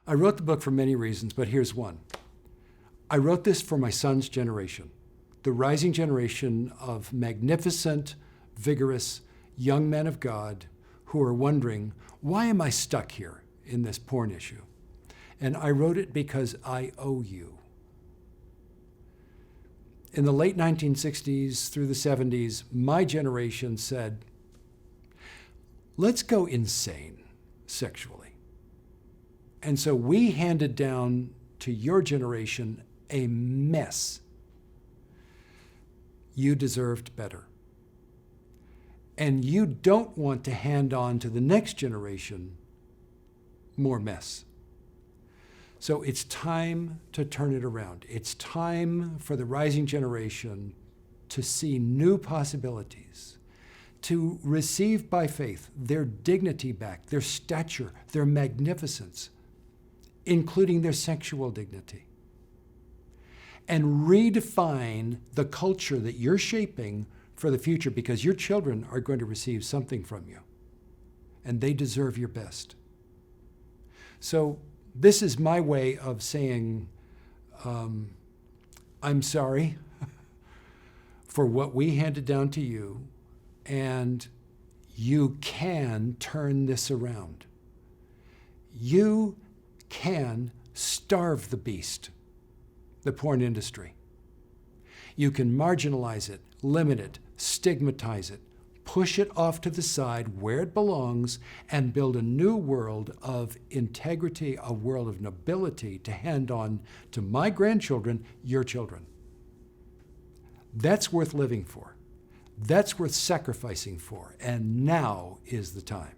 I wrote the book for many reasons, but here's one. I wrote this for my son's generation, the rising generation of magnificent, vigorous young men of God who are wondering, why am I stuck here in this porn issue? And I wrote it because I owe you. In the late 1960s through the 70s, my generation said, let's go insane sexually. And so we handed down to your generation a mess. You deserved better. And you don't want to hand on to the next generation more mess. So it's time to turn it around. It's time for the rising generation to see new possibilities, to receive by faith their dignity back, their stature, their magnificence, including their sexual dignity, and redefine the culture that you're shaping for the future, because your children are going to receive something from you, and they deserve your best. So this is my way of saying, I'm sorry for what we handed down to you, and you can turn this around. You can starve the beast, the porn industry. You can marginalize it, limit it, stigmatize it, push it off to the side where it belongs, and build a new world of integrity, a world of nobility to hand on to my grandchildren, your children. That's worth living for. That's worth sacrificing for. And now is the time.